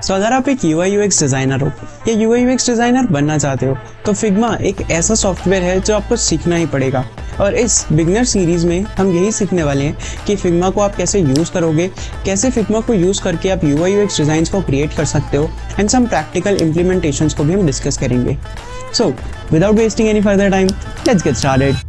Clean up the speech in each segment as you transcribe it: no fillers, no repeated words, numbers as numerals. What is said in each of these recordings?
सो अगर आप एक UI UX डिज़ाइनर हो या UI UX डिज़ाइनर बनना चाहते हो तो फिग्मा एक ऐसा सॉफ्टवेयर है जो आपको सीखना ही पड़ेगा। और इस बिगनर सीरीज़ में हम यही सीखने वाले हैं कि फिग्मा को आप कैसे यूज़ करोगे, कैसे फिग्मा को यूज़ करके आप UI UX डिज़ाइंस को क्रिएट कर सकते हो एंड सम प्रैक्टिकल इम्प्लीमेंटेशंस को भी हम डिस्कस करेंगे। So without wasting any further time, let's get started.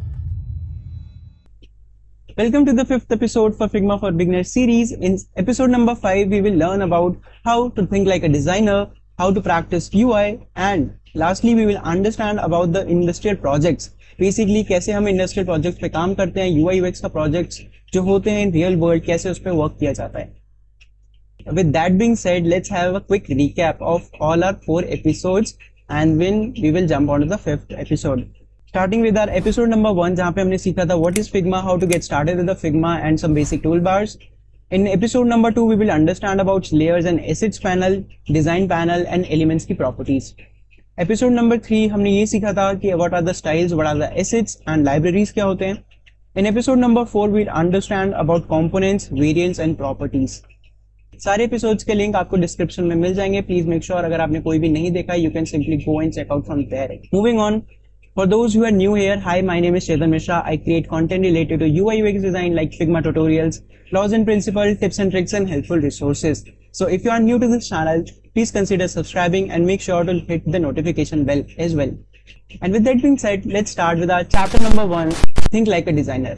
Welcome to the fifth episode for Figma for Beginners series. In episode number 5, we will learn about how to think like a designer, how to practice UI, and lastly, we will understand about the industrial projects. Basically, कैसे हम industrial projects पे काम करते हैं, UI UX का projects जो होते हैं in real world, कैसे उस पे work किया जाता है. With that being said, let's have a quick recap of all our 4 episodes, and then we will jump on to the 5th episode. Starting with our episode number 1 जहाँ पे हमने सीखा था what is Figma, how to get started with the Figma and some basic toolbars. In episode number 2 we will understand about layers and assets panel, design panel and elements की properties. Episode number 3 हमने ये सीखा था कि what are the styles, what are the assets and libraries क्या होते हैं. In episode number 4 we will understand about components, variants and properties. सारे एपिसोड्स के लिंक आपको डिस्क्रिप्शन में मिल जाएंगे. प्लीज मेक श्योर अगर आपने कोई भी नहीं देखा you can simply go and check out from there. Moving on. For those who are new here, hi, my name is Chetan Mishra. I create content related to UI UX design like Figma tutorials, laws and principles, tips and tricks, and helpful resources. So if you are new to this channel, please consider subscribing and make sure to hit the notification bell as well. And with that being said, let's start with our chapter number 1, Think Like a Designer.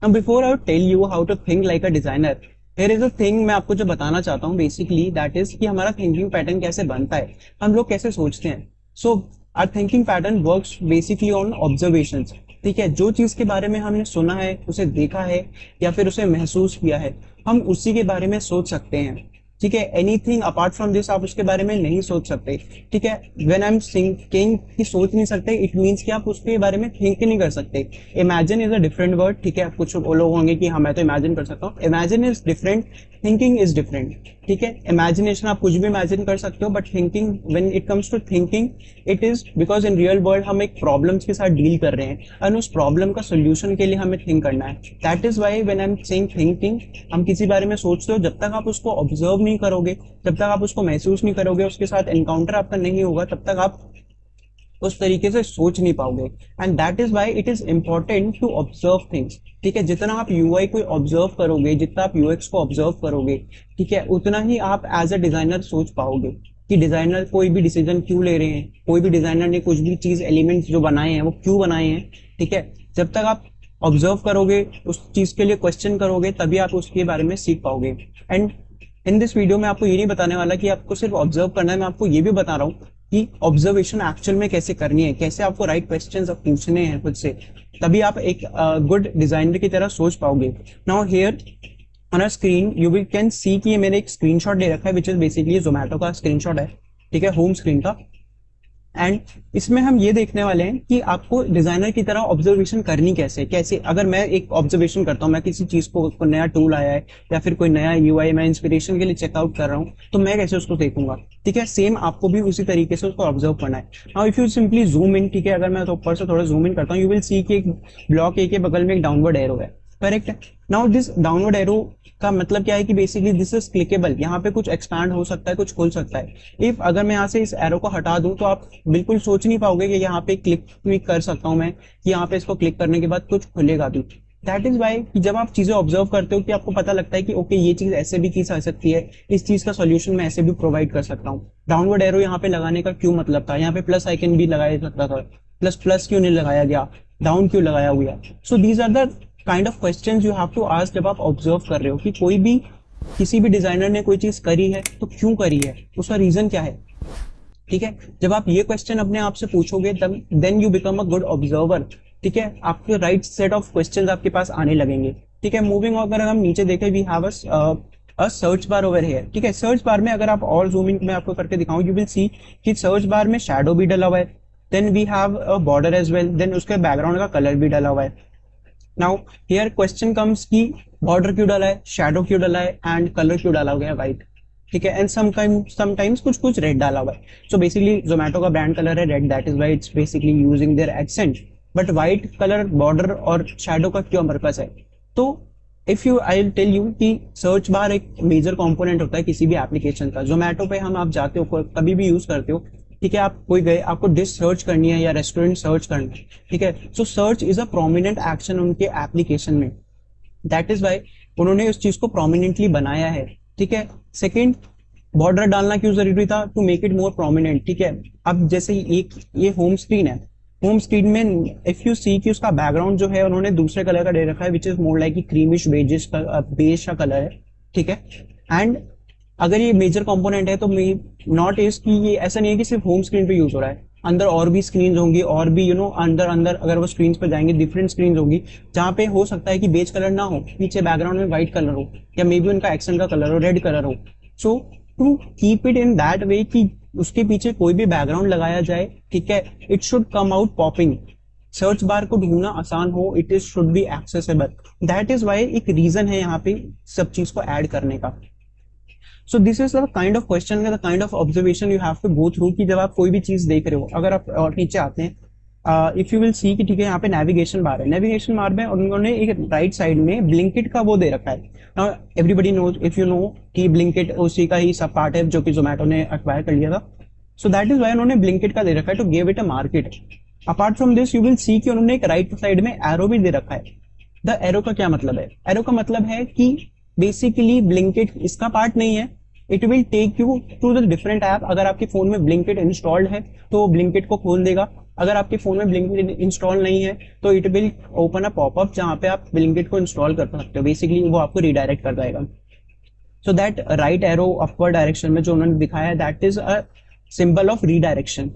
Now before I tell you how to think like a designer, here is a thing मैं आपको जो बताना चाहता हूँ basically that is कि हमारा thinking pattern कैसे बनता है, हम लोग कैसे सोचते हैं. So our thinking pattern works basically on observations. ठीक है, जो चीज के बारे में हमने सुना है, उसे देखा है या फिर उसे महसूस किया है, हम उसी के बारे में सोच सकते हैं. ठीक है, एनीथिंग अपार्ट फ्रॉम दिस आप उसके बारे में नहीं सोच सकते. ठीक है, व्हेन आई एम थिंकिंग कि सोच नहीं सकते, इट मींस कि आप उसके बारे में थिंक नहीं कर सकते. Imagine is a different word. ठीक है, कुछ लोग होंगे कि हाँ मैं तो इमेजिन कर सकता हूँ. Imagine is different, thinking is different. ठीक है, इमेजिनेशन आप कुछ भी इमेजिन कर सकते हो, but thinking, when it comes to thinking, it is because in real world हम एक प्रॉब्लम्स के साथ डील कर रहे हैं और उस प्रॉब्लम का सोल्यूशन के लिए हमें थिंक करना है. That is why when I am saying thinking, हम किसी बारे में सोचते हो, जब तक आप उसको ऑब्जर्व नहीं करोगे, जब तक आप उसको महसूस नहीं करोगे, उसके साथ एनकाउंटर आपका नहीं होगा, तब तक आप उस तरीके से सोच नहीं पाओगे. And that is why it is important to observe things. ठीक है, जितना आप यूआई को ऑब्जर्व करोगे, जितना आप यूएक्स को ऑब्जर्व करोगे, ठीक है, उतना ही आप एज अ डिजाइनर सोच पाओगे कि डिजाइनर कोई भी डिसीजन क्यों ले रहे हैं, कोई भी डिजाइनर ने कुछ भी चीज एलिमेंट्स जो बनाए हैं वो क्यों बनाए हैं. ठीक है, जब तक आप ऑब्जर्व करोगे, उस चीज के लिए क्वेश्चन करोगे, तभी आप उसके बारे में सीख पाओगे. एंड इन दिस वीडियो में आपको ये नहीं बताने वाला कि आपको सिर्फ ऑब्जर्व करना है, मैं आपको ये भी बता रहा हूँ कि ऑब्जर्वेशन एक्चुअल में कैसे करनी है, कैसे आपको राइट क्वेश्चंस पूछने हैं खुद से, तभी आप एक गुड डिजाइनर की तरह सोच पाओगे. Now here on a screen you will can see कि ये मैंने एक स्क्रीनशॉट ले रखा है विच इज बेसिकली जोमेटो का स्क्रीनशॉट है. ठीक है, होम स्क्रीन का. एंड इसमें हम ये देखने वाले हैं कि आपको डिजाइनर की तरह ऑब्जर्वेशन करनी कैसे. अगर मैं एक ऑब्जर्वेशन करता हूँ, मैं किसी चीज को कोई नया टूल आया है या फिर कोई नया यूआई मैं इंस्पिरेशन के लिए चेकआउट कर रहा हूँ, तो मैं कैसे उसको देखूंगा. ठीक है, सेम आपको भी उसी तरीके से उसको ऑब्जर्व करना है. Now if you simply zoom in, ठीक है, अगर मैं तो ऊपर से थोड़ा जूम इन करता हूँ, यू विल सी कि एक ब्लॉक ए के बगल में एक डाउनवर्ड एरो है. Correct. Now this downward arrow का मतलब क्या है कि बेसिकली दिस इज क्लिकेबल. यहाँ पे कुछ एक्सपैंड हो सकता है, कुछ खुल सकता है. इफ अगर मैं यहाँ से इस एरो को हटा दूं तो आप बिल्कुल सोच नहीं पाओगे कि यहाँ पे क्लिक कर सकता हूँ मैं, कि यहाँ पे इसको क्लिक करने के बाद कुछ खुलेगा भी. दैट इज वाई कि जब आप चीजें ऑब्जर्व करते हो कि आपको पता लगता है कि ओके ये चीज ऐसे भी की जा सकती है, इस चीज का सोल्यूशन मैं ऐसे भी प्रोवाइड कर सकता हूँ. डाउनवर्ड एरो यहाँ पे लगाने का क्यों मतलब था, यहाँ पे प्लस आइकन भी लगाया सकता था, प्लस क्यों नहीं लगाया गया, डाउन क्यों लगाया हुआ. So these are the kind of questions you have to ask जब आप ऑब्जर्व कर रहे हो कि कोई भी, किसी भी डिजाइनर ने कोई चीज करी है तो क्यों करी है, उसका रीजन क्या है. ठीक है, जब आप ये क्वेश्चन अपने आप से पूछोगे तब then you become a good observer. ठीक है, आपके राइट सेट ऑफ क्वेश्चंस आपके पास आने लगेंगे. ठीक है, मूविंग अगर हम नीचे देखें, we have a search bar over here. ठीक है, सर्च बार में अगर आप और जूम इन में आपको करके दिखाऊं, यू विल सी कि सर्च बार में शैडो भी डला हुआ है, then we have a border as well, then उसके बैकग्राउंड का कलर भी डला हुआ है. नाउ हियर क्वेश्चन कम्स कि बॉर्डर क्यों डाला है, शैडो क्यों डाला है एंड कलर क्यों डाला हुआ है व्हाइट. ठीक है, एंड समटाइम्स कुछ रेड डाला हुआ है. सो बेसिकली जोमेटो का ब्रांड कलर है red, that is why it's basically using their accent. But white colour border और शैडो का क्यों पर्पस है, तो if you I tell you कि सर्च बार एक मेजर कंपोनेंट होता है किसी भी एप्लीकेशन का। जोमेटो पे हम आप जाते हो कभी भी यूज करते हो, ठीक है, आप कोई गए आपको डिश सर्च करनी है या रेस्टोरेंट सर्च करना है, ठीक है, सो search is a prominent action उनके एप्लीकेशन में। दैट इज वाई उन्होंने उस चीज को प्रोमिनेंटली बनाया है, ठीक है। सेकेंड, बॉर्डर डालना क्यों जरूरी था? To make it more prominent, ठीक है। अब जैसे एक ये होम स्क्रीन है, होम स्क्रीन में इफ यू सी कि उसका बैकग्राउंड जो है उन्होंने दूसरे कलर का दे रखा है, which is more like creamish beigeish का बेज का कलर है, ठीक है। एंड अगर ये मेजर कंपोनेंट है तो नॉट इज कि ये ऐसा नहीं है कि सिर्फ होम स्क्रीन पे यूज हो रहा है, अंदर और भी स्क्रीन होंगी और भी अंदर अंदर अगर वो स्क्रीन पे जाएंगे डिफरेंट स्क्रीन होगी जहाँ पे हो सकता है कि बेज कलर ना हो, पीछे बैकग्राउंड में व्हाइट कलर हो या मे बी उनका एक्सेंट का कलर हो, रेड कलर हो। So to keep it in that way कि उसके पीछे कोई भी बैकग्राउंड लगाया जाए, ठीक है, it should come out popping, search bar को ढूंढना आसान हो, it is should be accessible. That is why एक रीजन है यहाँ पे सब चीज को ऐड करने का। So this is the kind of question, the kind of observation you have to go through कि जब आप कोई भी चीज देख रहे हो, अगर आप और नीचे आते हैं, इफ यू विल सी कि ठीक है यहाँ पे नेविगेशन बार है, नेविगेशन बार में उन्होंने एक राइट साइड में ब्लिंकिट का वो दे रखा है। Now everybody knows, if you know कि ब्लिंकिट उसी का ही सब पार्ट है जो कि जोमेटो ने एक्वायर कर लिया था। सो दैट इज वाई उन्होंने ब्लिंकिट का दे रखा है to give it a market. Apart from this you will see कि उन्होंने एक राइट साइड में एरो भी दे रखा है। द एरो का क्या मतलब है? एरो का मतलब है कि बेसिकली ब्लिंकिट इसका पार्ट नहीं है, it will take you to the different app. अगर आपके फोन में ब्लिंकिट इंस्टॉल्ड है तो ब्लिंकिट को खोल देगा, अगर आपके फोन में ब्लिंकिट इंस्टॉल नहीं है तो it will open a popup जहां पे आप ब्लिंकिट को इंस्टॉल कर सकते हो। बेसिकली वो आपको रिडायरेक्ट कर देगा। So that right arrow upward direction में जो उन्होंने दिखाया है, that is a symbol of redirection,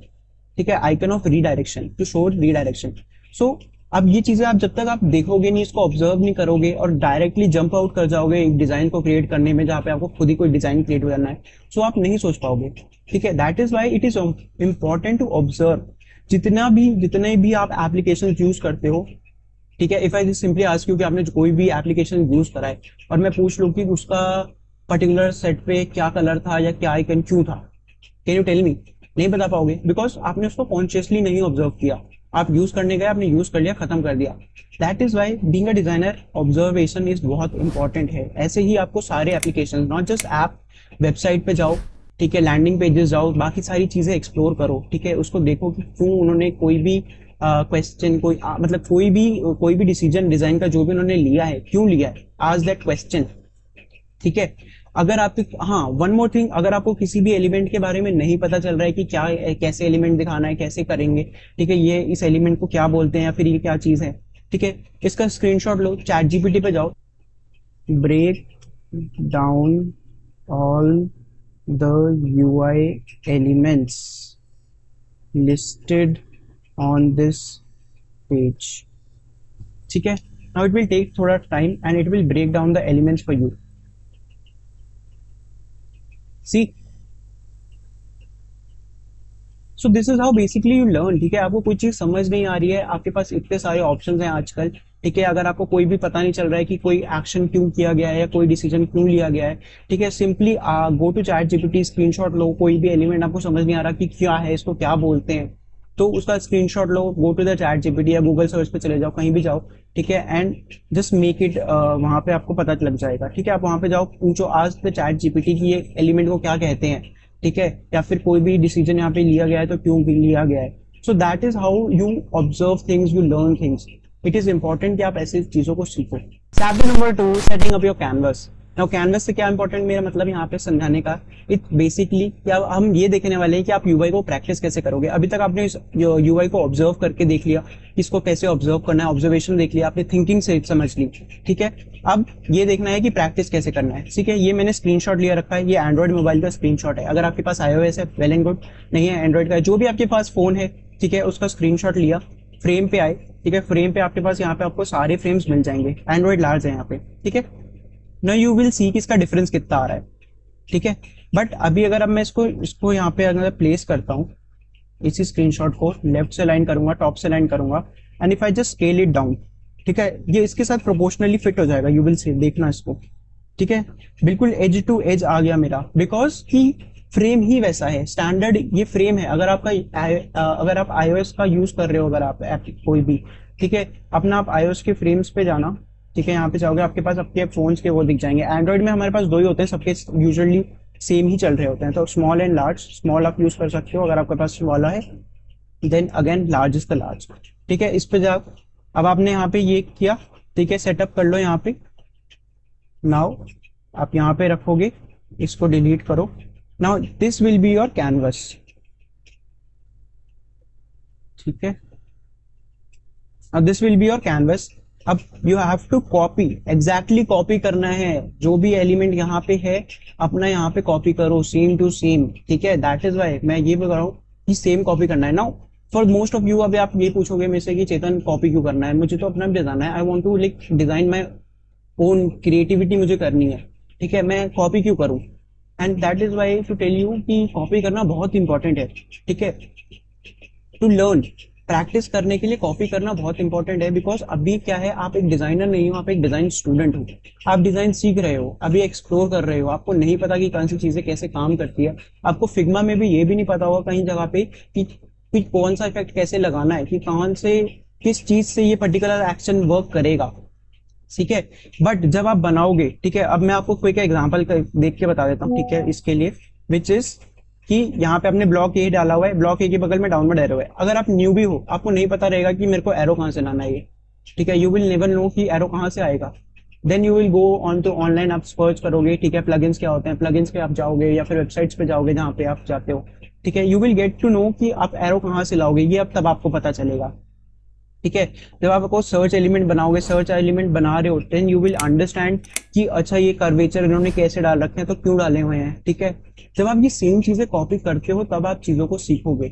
ठीक है, icon of redirection to show redirection. So अब ये चीजें आप जब तक आप देखोगे नहीं, इसको ऑब्जर्व नहीं करोगे और डायरेक्टली जंप आउट कर जाओगे एक डिजाइन को क्रिएट करने में जहां पे आपको खुद ही कोई डिजाइन क्रिएट करना है, सो आप नहीं सोच पाओगे, ठीक है। That is why it is important to observe जितने भी आप एप्लीकेशन यूज करते हो, ठीक है। If I simply ask you कि आपने कोई भी एप्लीकेशन यूज करा है और मैं पूछ लूं कि उसका पर्टिकुलर सेट पे क्या कलर था या क्या आइकन क्यों था, कैन यू टेल मी? नहीं बता पाओगे, बिकॉज आपने उसको कॉन्शियसली नहीं ऑब्जर्व किया। आप यूज करने गए, आपने यूज कर लिया, खत्म कर दिया। That is why being a designer observation is बहुत इंपॉर्टेंट है। ऐसे ही आपको सारे application, not just app, website पे जाओ, ठीक है, लैंडिंग पेजेस जाओ, बाकी सारी चीजें एक्सप्लोर करो, ठीक है, उसको देखो कि क्यों उन्होंने कोई भी क्वेश्चन मतलब कोई भी डिसीजन डिजाइन का जो भी उन्होंने लिया है, क्यों लिया है, आज दैट क्वेश्चन, ठीक है। अगर आप, हाँ, वन मोर थिंग, अगर आपको किसी भी एलिमेंट के बारे में नहीं पता चल रहा है कि क्या कैसे एलिमेंट दिखाना है, कैसे करेंगे, ठीक है, ये इस एलिमेंट को क्या बोलते हैं या फिर ये क्या चीज है, ठीक है, इसका स्क्रीनशॉट लो, चैट जीपीटी पे जाओ, break down all the UI elements listed on this page, ठीक है। नाउ इट विल टेक थोड़ा time and it will break down the elements for you. See, so this is how basically you learn, ठीक है। आपको कोई चीज समझ नहीं आ रही है, आपके पास इतने सारे ऑप्शंस हैं आजकल, ठीक है। अगर आपको कोई भी पता नहीं चल रहा है कि कोई एक्शन क्यों किया गया है या कोई डिसीजन क्यों लिया गया है, ठीक है, simply go to chat GPT, screenshot लो, कोई भी एलिमेंट आपको समझ नहीं आ रहा कि क्या है, इसको क्या बोलते हैं, तो उसका स्क्रीनशॉट लो, go to the chat GPT या गूगल सर्च पे चले जाओ, कहीं भी जाओ, ठीक है, एंड जस्ट मेक इट, वहां पे आपको पता लग जाएगा, ठीक है। आप वहां पे जाओ, पूछो आज द चैट जीपीटी की ये एलिमेंट को क्या कहते हैं, ठीक है, या फिर कोई भी डिसीजन यहाँ पे लिया गया है तो क्यों भी लिया गया है। सो that is how you observe things, you learn things. It is important कि आप ऐसी चीजों को सीखो। Chapter number 2, setting up your canvas. Now canvas से क्या इंपॉर्टेंट, मेरा मतलब यहाँ पे समझाने का, इट बेसिकली क्या हम ये देखने वाले हैं कि आप यूआई को प्रैक्टिस कैसे करोगे। अभी तक आपने इस यूआई को ऑब्जर्व करके देख लिया, इसको कैसे ऑब्जर्व करना है, ऑब्जर्वेशन देख लिया, आपने थिंकिंग से समझ ली, ठीक है। अब ये देखना है कि प्रैक्टिस कैसे करना है, ठीक है। ये मैंने स्क्रीनशॉट लिया रखा है, ये एंड्रॉइड मोबाइल का स्क्रीनशॉट है। अगर आपके पास iOS है, वेल एंड गुड, नहीं है एंड्रॉइड का, जो भी आपके पास फोन है, ठीक है, उसका स्क्रीनशॉट लिया, फ्रेम पे आए, ठीक है, फ्रेम पे आपके पास यहाँ पे आपको सारे फ्रेम्स मिल जाएंगे, एंड्रॉइड लार्ज है यहाँ पे, ठीक है। ना यू विल सी कि इसका डिफरेंस कितना आ रहा है, ठीक है। बट अभी अगर अब मैं इसको यहाँ पे अगर प्लेस करता हूँ, इसी स्क्रीनशॉट को लेफ्ट से लाइन करूंगा, टॉप से लाइन करूंगा, and if I just scale it down, ठीक है, ये इसके साथ प्रोपोर्शनली फिट हो जाएगा, यू विल सी, देखना इसको, ठीक है, बिल्कुल एज टू एज आ गया मेरा, बिकॉज की फ्रेम ही वैसा है, स्टैंडर्ड ये फ्रेम है। अगर आप iOS का यूज कर रहे हो, अगर आप कोई भी, ठीक है, अपना आप iOS के फ्रेम्स पे जाना, ठीक है, यहाँ पे जाओगे, आपके पास आपके फोन्स के वो दिख जाएंगे। एंड्रॉइड में हमारे पास दो ही होते हैं, सबके यूजुअली सेम ही चल रहे होते हैं, तो स्मॉल एंड लार्ज। स्मॉल आप यूज कर सकते हो अगर आपके पास वाला है, then again large is the large. ठीक है, इस पे जाओ। अब आपने यहाँ पे ये किया, ठीक है, सेटअप कर लो यहाँ पे। नाउ आप यहाँ पे रखोगे, इसको डिलीट करो। Now this will be your canvas. ठीक है, अब this will be your canvas. अब you have to copy, exactly copy करना है, जो भी एलिमेंट यहाँ पे है अपना यहाँ पे कॉपी करो, सेम टू सेम। ठीक है, दैट इज वाई मैं ये बोल रहा हूँ कि सेम कॉपी करना है। Now for most of you, अभी आप ये पूछोगे मेरे से कि चेतन कॉपी क्यों करना है, मुझे तो अपना भी डिजाइन है, I want to like design my own creativity मुझे करनी है। ठीक है, मैं कॉपी क्यों करूँ, and that is why to tell you कि कॉपी करना बहुत इंपॉर्टेंट है। ठीक है, टू लर्न, प्रैक्टिस करने के लिए कॉपी करना बहुत इंपॉर्टेंट है। बिकॉज अभी क्या है, आप एक डिजाइनर नहीं हो, आप एक डिजाइन स्टूडेंट हो, आप डिजाइन सीख रहे हो, अभी एक्सप्लोर कर रहे हो, आपको नहीं पता कि कौन सी चीजें कैसे काम करती है। आपको फिग्मा में भी ये भी नहीं पता होगा कहीं जगह पे कि कौन सा इफेक्ट कैसे लगाना है, कि कौन से किस चीज से ये पर्टिकुलर एक्शन वर्क करेगा। ठीक है, बट जब आप बनाओगे, ठीक है, अब मैं आपको क्विक एग्जांपल देख के बता देता हूँ। ठीक है, इसके लिए विच इज कि यहाँ पे आपने ब्लॉक ए डाला हुआ है, ब्लॉक ए के बगल में डाउनवर्ड एरो है। अगर आप न्यू भी हो, आपको नहीं पता रहेगा कि मेरे को एरो कहाँ से लाना है ये। ठीक है, यू विल नेवर नो कि एरो कहाँ से आएगा। Then you will go on to online, आप सर्च करोगे। ठीक है, प्लगइन्स क्या होते हैं, प्लगइन्स पे आप जाओगे या फिर वेबसाइट्स पे जाओगे जहाँ पे आप जाते हो। ठीक है, you will get to know कि आप एरो कहाँ से लाओगे, ये अब तब आपको पता चलेगा। ठीक है, जब आप आपको सर्च एलिमेंट बनाओगे, सर्च एलिमेंट बना रहे हो, देन यू विल अंडरस्टैंड कि अच्छा ये कर्वेचर इन्होंने कैसे डाल रखे हैं, तो क्यों डाले हुए हैं। ठीक है, जब आप ये सेम चीजें कॉपी करते हो तब आप चीजों को सीखोगे।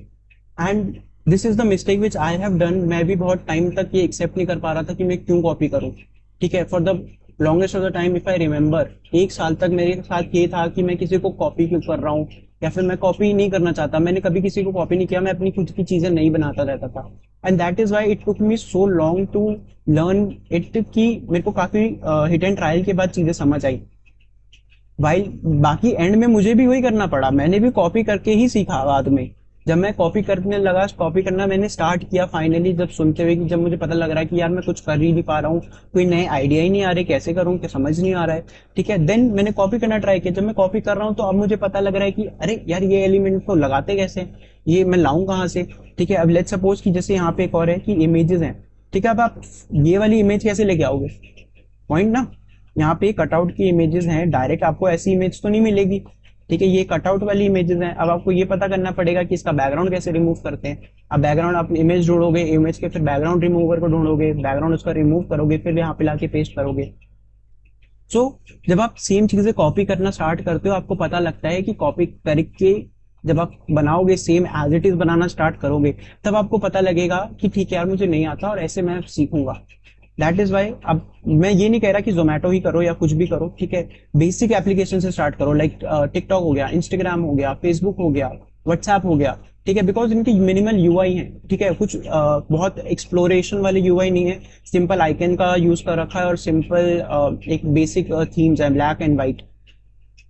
And this is the mistake which I have done. मैं भी बहुत टाइम तक ये एक्सेप्ट नहीं कर पा रहा था कि मैं क्यों कॉपी करूं। ठीक है, for the longest of the time, if I remember, एक साल तक मेरे साथ ये था कि मैं किसी को कॉपी क्यों कर रहा हूँ, या फिर मैं कॉपी नहीं करना चाहता। मैंने कभी किसी को कॉपी नहीं किया, मैं अपनी खुद की चीजें नहीं बनाता रहता था। And that is why it took me so long to learn it, कि मेरे को काफी हिट एंड ट्रायल के बाद चीजें समझ आई। भाई बाकी एंड में मुझे भी वही करना पड़ा, मैंने भी कॉपी करके ही सीखा बाद में। जब मैं कॉपी करने लगा, कॉपी करना मैंने स्टार्ट किया फाइनली, जब सुनते हुए कि जब मुझे पता लग रहा है कि यार मैं कुछ कर ही नहीं पा रहा हूँ, कोई नए आइडिया ही नहीं आ रहे, कैसे करूँ, क्या समझ नहीं आ रहा है। ठीक है, देन मैंने कॉपी करना ट्राई किया। जब मैं कॉपी कर रहा हूँ तो अब मुझे पता लग रहा है कि अरे यार ये एलिमेंट तो लगाते कैसे, ये मैं लाऊं कहाँ से। ठीक है, अब लेट्स सपोज कि जैसे यहाँ पे एक और है कि इमेजेस हैं। ठीक है, अब आप ये वाली इमेज कैसे लेके आओगे, पॉइंट ना। यहाँ पे कटआउट की इमेजेस हैं, डायरेक्ट आपको ऐसी इमेज तो नहीं मिलेगी। ठीक है, ये कटआउट वाली इमेजेस हैं। अब आपको ये पता करना पड़ेगा कि इसका बैकग्राउंड कैसे रिमूव करते हैं। अब बैकग्राउंड आप इमेज ढूंढोगे, इमेज के फिर बैकग्राउंड रिमूवर को ढूंढोगे, बैकग्राउंड उसका रिमूव करोगे, फिर यहाँ पे लाके पेस्ट करोगे। सो जब आप सेम चीजें कॉपी करना स्टार्ट करते हो, आपको पता लगता है कि कॉपी करके जब आप बनाओगे, सेम एज इट इज बनाना स्टार्ट करोगे, तब आपको पता लगेगा कि ठीक है यार मुझे नहीं आता और ऐसे मैं सीखूंगा। दैट इज वाई अब मैं ये नहीं कह रहा कि जोमेटो ही करो या कुछ भी करो। ठीक है, बेसिक एप्लीकेशन से स्टार्ट करो, लाइक टिकटॉक हो गया, इंस्टाग्राम हो गया, फेसबुक हो गया, व्हाट्सएप हो गया। ठीक है, बिकॉज इनकी मिनिमल यूआई है। ठीक है, कुछ बहुत एक्सप्लोरेशन वाले यूआई नहीं है, सिंपल आइकन का यूज कर रखा है और सिंपल एक बेसिक थीम्स है, ब्लैक एंड व्हाइट।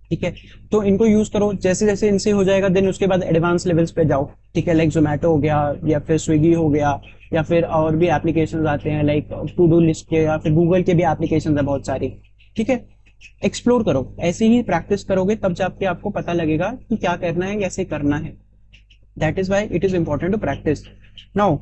ठीक है, तो इनको यूज करो, जैसे जैसे इनसे हो जाएगा देन उसके बाद एडवांस लेवल्स पे जाओ। ठीक है, लाइक जोमेटो हो गया या फिर स्विगी हो गया, या फिर और भी एप्लीकेशंस आते हैं लाइक टू डू लिस्ट के, या फिर गूगल के भी एप्लीकेशंस है बहुत सारी। ठीक है, एक्सप्लोर करो, ऐसे ही प्रैक्टिस करोगे तब जाके आपको पता लगेगा कि क्या करना है, कैसे करना है। That is why it is important to practice. Now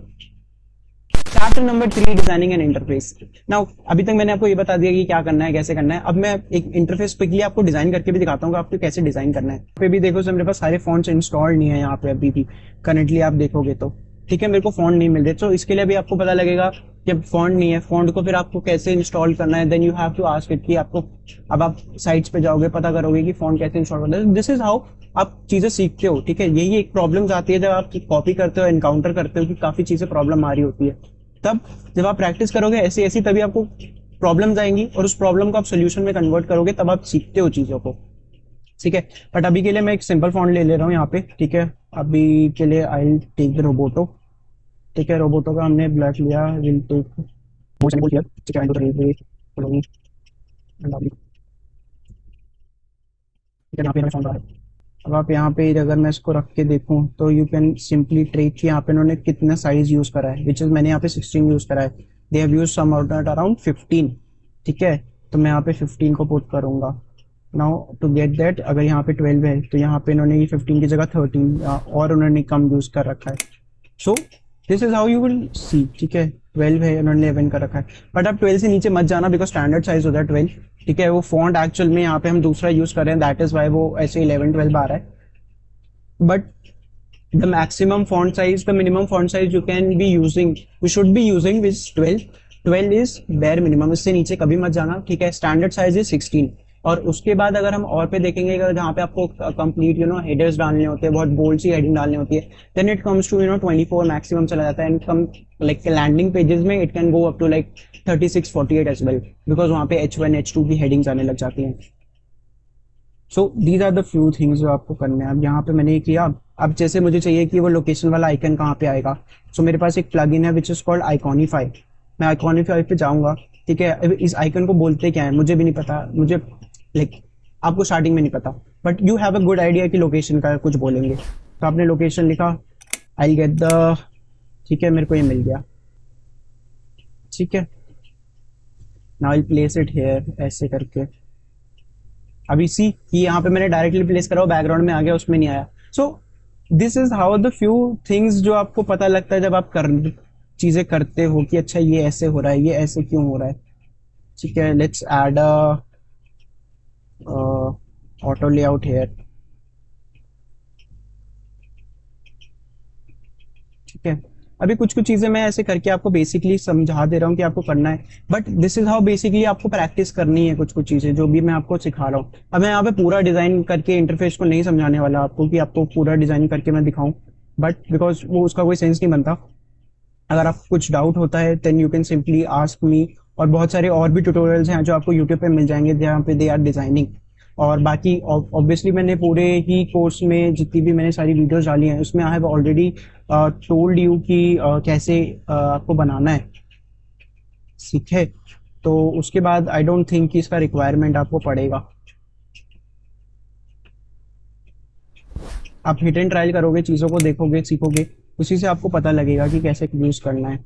chapter number 3, designing and interface. Now अभी तक मैंने आपको ये बता दिया कि क्या करना है, कैसे करना है। अब मैं एक इंटरफेस क्विकली आपको डिजाइन करके भी दिखाता हूँ कि आपको कैसे डिजाइन करना है। पे भी देखो, मेरे पास सारे फॉन्ट्स इंस्टॉल नहीं है यहाँ पे अभी भी, करंटली आप देखोगे तो। ठीक है, मेरे को फॉन्ट नहीं मिल रहे, तो इसके लिए भी आपको पता लगेगा कि फॉन्ट नहीं है, फॉन्ट को फिर आपको कैसे इंस्टॉल करना है। Then you have to ask it कि आपको, अब आप साइट्स पे जाओगे, पता करोगे कि फॉन्ट कैसे इंस्टॉल करना है। दिस इज हाउ आप चीजें सीखते हो। ठीक है, यही एक प्रॉब्लम आती है जब आप कॉपी करते हो, एनकाउंटर करते हो कि काफी चीजें प्रॉब्लम आ रही होती है। तब जब आप प्रैक्टिस करोगे ऐसी ऐसी, तभी आपको प्रॉब्लम्स आएंगी और उस प्रॉब्लम को आप सोल्यूशन में कन्वर्ट करोगे, तब आप सीखते हो चीजों को। ठीक है, बट अभी के लिए मैं एक सिंपल फॉन्ट ले रहा हूँ यहाँ पे। ठीक है, अभी के लिए I will take the Roboto. ठीक है, रोबोटो का हमने ब्लैक लिया, विल टेक हियर। ठीक है, यहाँ पे फॉन्ट आ रहा है। अब आप यहाँ पे अगर मैं इसको रख के देखूं तो यू कैन सिंपली ट्रेक कि यहाँ पे इन्होंने कितना साइज यूज करा है, विच इज मैंने यहाँ पे 16 यूज करा है, they have used some around 15। ठीक है, तो मैं यहाँ पे 15 को पुट करूंगा। नाउ टू गेट दैट, अगर यहाँ पे 12 है तो यहाँ पे इन्होंने 15 की जगह 13 और उन्होंने कम यूज कर रखा है। सो this is how you will सी। ठीक है, 12 है, उन्होंने 11 कर रखा है, बट अब 12 से नीचे मत जाना बिकॉज स्टैंडर्ड साइज होता है 12। ठीक है, वो फॉन्ट एक्चुअल में यहाँ पे हम दूसरा यूज कर रहे हैं, दैट इज वाई वो ऐसे 11 12 आ रहा है। But the maximum font size, the minimum font size you can be using, we should be using is 12। 12 is bare minimum, इससे नीचे कभी मत जाना। ठीक है, स्टैंडर्ड साइज is 16। और उसके बाद अगर हम और पे देखेंगे, जहाँ पे आपको कंप्लीट हेडर्स डालने होते हैं, बहुत बोल्ड सी हेडिंग डालनी होती है, then it comes to 24 maximum चला जाता है। And come like landing pages में it can go up to like 36 48 as well, because वहाँ पे H1 H2 की हेडिंग्स आने लग जाती हैं। So these are the few things जो आपको करना है। अब यहाँ पे मैंने ये किया। अब जैसे मुझे चाहिए कि वो लोकेशन वाला आइकन कहाँ पे आएगा, सो मेरे पास एक प्लगइन है विच इज कॉल्ड आइकॉनिफाई। मैं आइकॉनिफाई पे जाऊंगा। ठीक है, अब इस आइकन को बोलते क्या है मुझे भी नहीं पता, मुझे लाइक आपको स्टार्टिंग में नहीं पता, but you have a good idea कि लोकेशन का कुछ बोलेंगे। तो आपने लोकेशन लिखा, आई गेट द, ठीक है, मेरे को ये मिल गया। ठीक है, now I place it here ऐसे करके। अभी सी कि यहाँ पे मैंने डायरेक्टली प्लेस करा, बैकग्राउंड में आ गया, उसमें नहीं आया। सो this is how the few things जो आपको पता लगता है जब आप चीजें करते हो कि अच्छा ये ऐसे हो रहा है, ये ऐसे क्यों हो रहा है। ठीक है, let's add auto layout here. ठीक है, अभी कुछ कुछ चीजें मैं ऐसे करके आपको बेसिकली समझा दे रहा हूँ कि आपको करना है, but this is how basically आपको प्रैक्टिस करनी है कुछ कुछ चीजें जो भी मैं आपको सिखा रहा हूँ। अब मैं यहाँ पे पूरा डिजाइन करके इंटरफेस को नहीं समझाने वाला आपको कि आपको पूरा डिजाइन करके मैं दिखाऊं, बट बिकॉज वो उसका कोई सेंस नहीं बनता। अगर आपको कुछ डाउट होता है then you can simply ask me, और बहुत सारे और भी ट्यूटोरियल्स हैं जो आपको यूट्यूब पे मिल जाएंगे जहाँ पे दे आर डिजाइनिंग। और बाकी ऑब्वियसली मैंने पूरे ही कोर्स में जितनी भी मैंने सारी वीडियोस डाली हैं उसमें I have already told you कि कैसे आपको बनाना है। ठीक है, तो उसके बाद आई डोंट थिंक कि इसका रिक्वायरमेंट आपको पड़ेगा। आप हिट एंड ट्रायल करोगे, चीज़ों को देखोगे, सीखोगे, उसी से आपको पता लगेगा कि कैसे यूज करना है।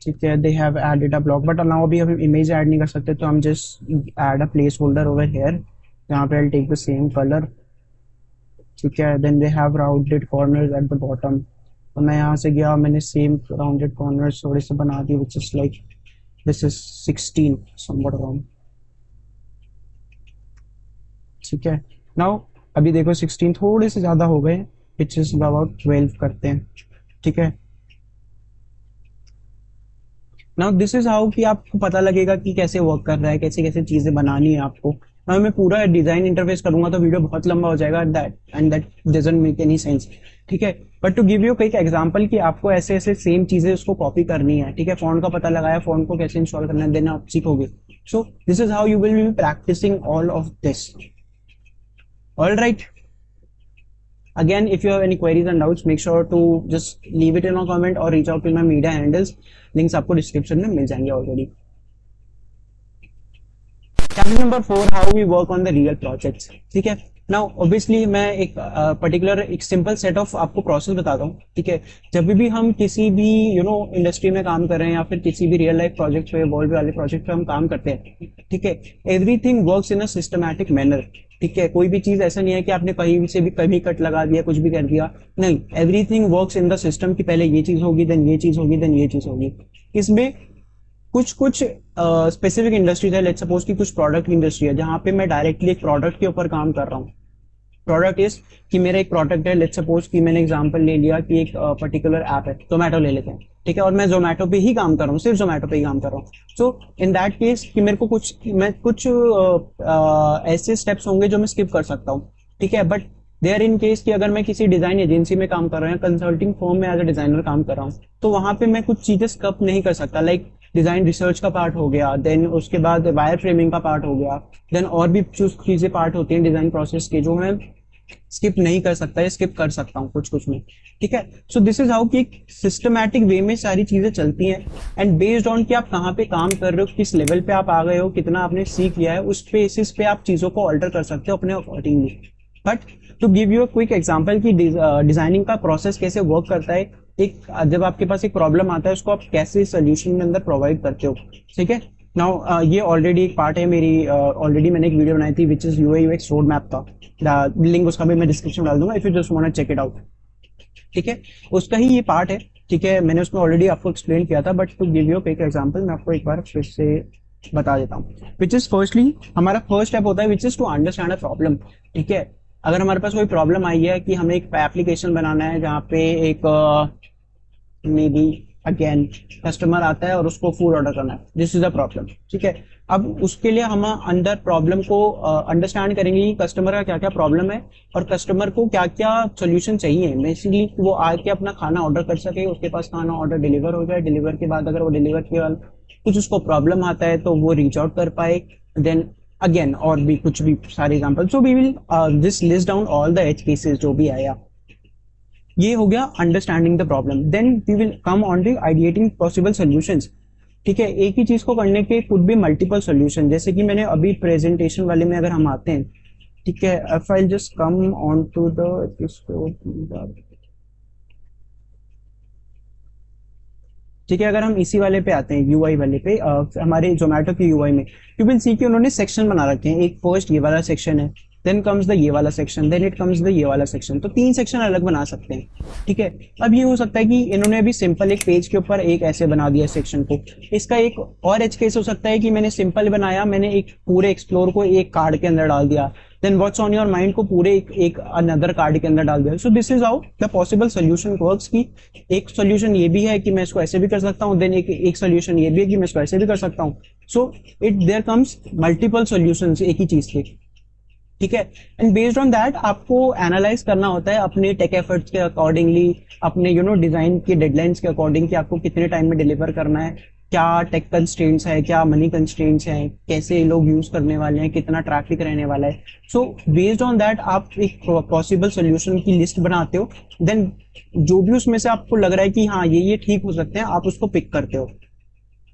ठीक है, they have added a block, but now अभी हम इमेज ऐड नहीं कर सकते, तो हम just add a placeholder over here. यहाँ पे I take the same colour. ठीक है, then they have rounded corners at the bottom. तो मैं यहाँ से गया, मैंने सेम राउंडेड कॉर्नर्स थोड़े से बना दिए, which is like this is 16 somewhat around. ठीक है, नाउ अभी देखो 16 थोड़े से ज्यादा हो गए, विच इज अबाउट 12 करते हैं। ठीक है, नाउ दिस इज हाउ कि आपको पता लगेगा कि कैसे वर्क कर रहा है, कैसे कैसे चीजें बनानी है आपको। नाउ मैं पूरा डिजाइन इंटरफेस करूंगा तो वीडियो बहुत लंबा हो जाएगा, that doesn't make any sense. ठीक है, but to give you quick example कि आपको ऐसे ऐसे सेम चीजें उसको कॉपी करनी है। ठीक है, फॉन्ट का पता लगाया, फॉन्ट को कैसे इंस्टॉल करना है, देन आप सीखोगे। So this is how you will be practising all of this. All right, again if you have any queries and doubts make sure to just leave it in a comment or reach out to my media handles, links आपको description में मिल जाएंगे already. Chapter number 4, how we work on the real projects. ठीक है, now obviously मैं एक particular एक simple set of आपको प्रोसेस बताता हूँ। ठीक है, जब भी हम किसी भी इंडस्ट्री में काम कर रहे हैं या फिर किसी भी रियल लाइफ प्रोजेक्ट पे, वर्ल्ड वाले प्रोजेक्ट पे हम काम करते हैं, ठीक है, everything works in a systematic manner. ठीक है, कोई भी चीज ऐसा नहीं है कि आपने कहीं से भी कभी कट लगा दिया, कुछ भी कर दिया, नहीं, everything works in the system की पहले ये चीज होगी, देन ये चीज होगी, देन ये चीज होगी। इसमें कुछ कुछ स्पेसिफिक इंडस्ट्रीज है, लेट्स सपोज कि कुछ प्रोडक्ट इंडस्ट्री है जहां पे मैं डायरेक्टली एक प्रोडक्ट के ऊपर काम कर रहा हूँ। प्रोडक्ट इज कि मेरा एक प्रोडक्ट है, लेट्स सपोज कि मैंने एग्जांपल ले लिया कि एक पर्टिकुलर ऐप है, जोमेटो ले लेते हैं। ठीक है, और मैं जोमेटो पे ही काम कर रहा हूँ, सिर्फ जोमेटो पे ही काम कर रहा हूँ। सो इन दैट केस कि मेरे को कुछ ऐसे स्टेप्स होंगे जो मैं स्किप कर सकता हूँ। ठीक है, बट देयर इन केस कि अगर मैं किसी डिजाइन एजेंसी में काम कर रहा हूँ, कंसल्टिंग फर्म में एज अ डिजाइनर काम कर रहा हूँ, तो वहां पे मैं कुछ चीजें स्किप नहीं कर सकता। लाइक डिजाइन रिसर्च का पार्ट हो गया, देन उसके बाद वायर फ्रेमिंग का पार्ट हो गया, देन और भी कुछ चीजें पार्ट होती हैं डिजाइन प्रोसेस के जो मैं स्किप नहीं कर सकता, स्किप कर सकता हूँ कुछ कुछ में। ठीक है, सो दिस इज हाउ कि सिस्टमैटिक वे में सारी चीजें चलती हैं, एंड बेस्ड ऑन कि आप कहाँ पे काम कर रहे हो, किस लेवल पे आप आ गए हो, कितना आपने सीख लिया है, उस बेसिस पे आप चीजों को ऑल्टर कर सकते हो अपने accordingly. But to give you a quick example कि डिजाइनिंग का प्रोसेस कैसे वर्क करता है, एक जब आपके पास एक प्रॉब्लम आता है उसको आप कैसे सोल्यूशन में अंदर प्रोवाइड करते हो, ठीक है। नाउ ये ऑलरेडी एक पार्ट है मेरी, ऑलरेडी मैंने एक वीडियो बनाई थी which is UI UX roadmap का, लिंक उसका भी मैं डिस्क्रिप्शन में डाल दूंगा if you just want to check it out, ठीक है। उसका ही ये पार्ट है, ठीक है। मैंने उसमें ऑलरेडी आपको एक्सप्लेन किया था, but to give you quick example मैं आपको एक बार फिर से बता देता हूँ। विच इज फर्स्टली हमारा फर्स्ट स्टेप होता है which is to understand a problem, ठीक है। अगर हमारे पास कोई प्रॉब्लम आई है कि हमें एक एप्लीकेशन बनाना है जहाँ पे एक मे बी अगेन कस्टमर आता है और उसको फूड ऑर्डर करना है, दिस इज अ प्रॉब्लम, ठीक है। अब उसके लिए हम अंदर प्रॉब्लम को अंडरस्टैंड करेंगे कि कस्टमर का क्या क्या प्रॉब्लम है और कस्टमर को क्या क्या सोल्यूशन चाहिए, बेसिकली वो आके अपना खाना ऑर्डर कर सके, उसके पास खाना ऑर्डर डिलीवर हो जाए, डिलीवर के बाद अगर वो डिलीवर के बाद कुछ उसको प्रॉब्लम आता है तो वो रीच आउट कर पाए, देन अगेन और भी कुछ भी सारे example. So we will just list down all the edge cases जो भी आया। ये हो गया understanding the problem, then we will come on to ideating possible solutions, ठीक है। एक ही चीज को करने के कुड बी मल्टीपल सॉल्यूशन, जैसे कि मैंने अभी प्रेजेंटेशन वाले में अगर हम आते हैं, ठीक है, if I just come on to the ठीक है, अगर हम इसी वाले पे आते हैं यूआई वाले पे, हमारे जोमेटो की यूआई में यू विल सी कि उन्होंने सेक्शन बना रखे हैं। एक फर्स्ट ये वाला सेक्शन है, देन कम्स द ये वाला सेक्शन, देन इट कम्स द ये वाला सेक्शन, तो 3 सेक्शन अलग बना सकते हैं, ठीक है। अब ये हो सकता है कि इन्होंने अभी सिंपल एक पेज के ऊपर एक ऐसे बना दिया सेक्शन को। इसका एक और एज केस हो सकता है कि मैंने सिंपल बनाया, मैंने एक पूरे एक्सप्लोर को एक कार्ड के अंदर डाल दिया, then what's on your mind को पूरे एक अनदर कार्ड के अंदर डाल दिया। So this is how the possible solution works की एक सोल्यूशन ये भी है कि मैं इसको ऐसे भी कर सकता हूँ, देन एक सोल्यूशन ये भी है कि मैं इसको ऐसे भी कर सकता हूँ। So it there comes multiple solutions एक ही चीज के, ठीक है। एंड बेस्ड ऑन दैट आपको एनालाइज करना होता है अपने टेक एफर्ट्स के अकॉर्डिंगली, अपने डिजाइन के डेडलाइंस के अकॉर्डिंग कि आपको कितने टाइम में डिलीवर करना है, क्या टेक कंस्ट्रेंट्स है, क्या मनी कंस्ट्रेंट्स हैं, कैसे लोग यूज करने वाले हैं, कितना ट्रैफिक रहने वाला है। सो बेस्ड ऑन दैट आप एक पॉसिबल सोल्यूशन की लिस्ट बनाते हो, देन जो भी उसमें से आपको लग रहा है कि हाँ ये ठीक हो सकते हैं, आप उसको पिक करते हो,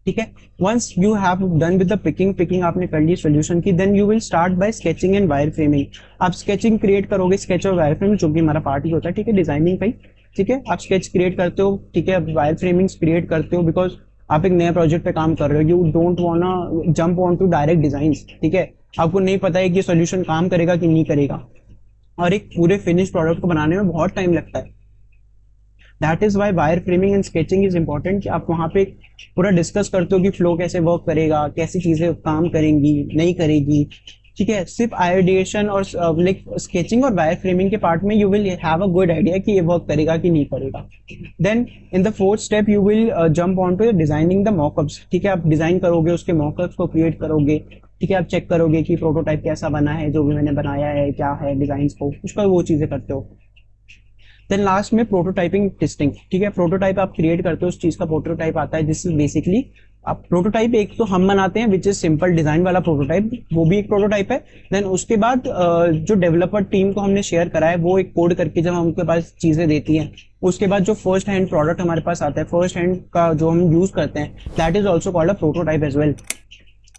ठीक है। Once you have done with the picking आपने कर ली सोल्यूशन की, then you will start by sketching and wireframing. आप स्केचिंग क्रिएट करोगे, स्केच और वायर फ्रेमिंग जो कि हमारा पार्ट ही होता है, ठीक है, डिजाइनिंग का ही, ठीक है। आप स्केच क्रिएट करते हो, ठीक है, वायर फ्रेमिंग क्रिएट करते हो, बिकॉज आप एक नए प्रोजेक्ट पे काम कर रहे हो, you don't wanna jump on to direct design, ठीक है। आपको नहीं पता है कि सोल्यूशन काम करेगा कि नहीं करेगा, और एक पूरे फिनिश प्रोडक्ट को बनाने में बहुत टाइम लगता है। That is why wireframing and sketching is important, कि आप वहां पे पूरा डिस्कस करते हो कि फ्लो कैसे वर्क करेगा, कैसी चीजें काम करेंगी नहीं करेगी, ठीक है। सिर्फ आइडिएशन और लाइक स्केचिंग और वायर फ्रेमिंग के पार्ट में you will have a good idea कि ये वर्क करेगा कि नहीं करेगा। Then in the fourth step you will jump on to designing the mockups, ठीक है। आप डिजाइन करोगे, उसके मॉकअप्स को क्रिएट करोगे, ठीक है। आप चेक करोगे कि प्रोटोटाइप कैसा बना है, जो भी मैंने बनाया है क्या है डिजाइन को, उसका वो चीजें करते हो। देन लास्ट में प्रोटोटाइपिंग टेस्टिंग, ठीक है। प्रोटोटाइप आप क्रिएट करते हो, उस चीज का प्रोटोटाइप आता है, दिस इज बेसिकली आप प्रोटोटाइप एक तो हम बनाते हैं विच इज सिंपल डिजाइन वाला प्रोटोटाइप, वो भी एक प्रोटोटाइप है। देन उसके बाद जो डेवलपर टीम को हमने शेयर करा है वो एक कोड करके जब हम उनके पास चीजें देती हैं, उसके बाद जो फर्स्ट हैंड प्रोडक्ट हमारे पास आता है, फर्स्ट हैंड का जो हम यूज करते हैं, that is also called a prototype as well.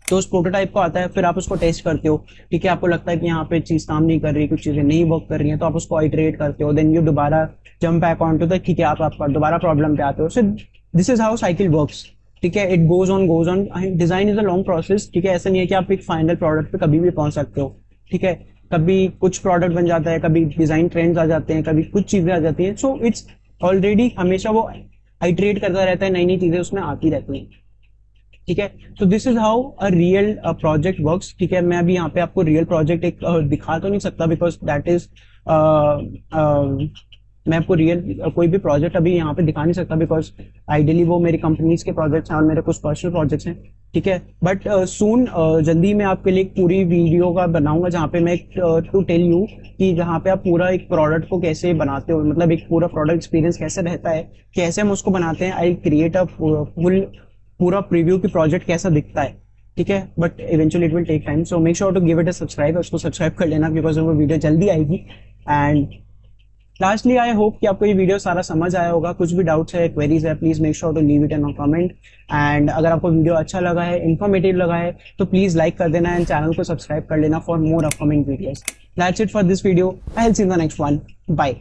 तो उस प्रोटोटाइप को आता है, फिर आप उसको टेस्ट करते हो, ठीक है। आपको लगता है कि यहाँ पे चीज काम नहीं कर रही, कुछ चीजें नहीं वर्क कर रही हैं, तो आप उसको आइटरेट करते हो, देन यू दोबारा jump back on to the, ठीक है, आप दोबारा प्रॉब्लम पे आते हो। So this is how cycle works, ठीक है। It goes on. Design is a long process, ठीक है। ऐसा नहीं है कि आप एक फाइनल प्रोडक्ट पे कभी भी पहुंच सकते हो, ठीक है। कभी कुछ प्रोडक्ट बन जाता है, कभी डिजाइन ट्रेंड्स आ जाते हैं, कभी कुछ चीजें आ जाती हैं। सो इट्स ऑलरेडी हमेशा वो आइटरेट करता रहता है, नई नई चीजें उसमें आती रहती हैं, ठीक है। तो this is how a real project works, ठीक है। मैं अभी यहाँ पे आपको रियल प्रोजेक्ट एक दिखा तो नहीं सकता, बिकॉज दैट इज मैं आपको रियल कोई भी प्रोजेक्ट अभी यहाँ पे दिखा नहीं सकता, बिकॉज आइडियली वो मेरी कंपनीज के प्रोजेक्ट्स हैं और मेरे कुछ पर्सनल प्रोजेक्ट्स हैं, ठीक है। बट सून जल्दी मैं आपके लिए एक पूरी वीडियो का बनाऊंगा जहाँ पे मैं टू टेल यू कि जहाँ पे आप पूरा एक प्रोडक्ट को कैसे बनाते हो, मतलब एक पूरा प्रोडक्ट एक्सपीरियंस कैसे रहता है, कैसे हम उसको बनाते हैं। आई क्रिएट अ फुल पूरा प्रीव्यू की प्रोजेक्ट कैसा दिखता है, ठीक है। But eventually it will take time, so make sure to give it a subscribe, उसको सब्सक्राइब कर लेना बिकॉज वो वीडियो जल्दी आएगी। एंड लास्टली आई होप कि आपको ये वीडियो सारा समझ आया होगा। कुछ भी डाउट्स है, क्वेरीज है, please make sure to leave it in a comment. And अगर आपको वीडियो अच्छा लगा है, इन्फॉर्मेटिव लगा है, तो प्लीज लाइक कर देना एंड चैनल को सब्सक्राइब कर लेना for more upcoming videos. That's it for this video, I will see you in the next one, bye.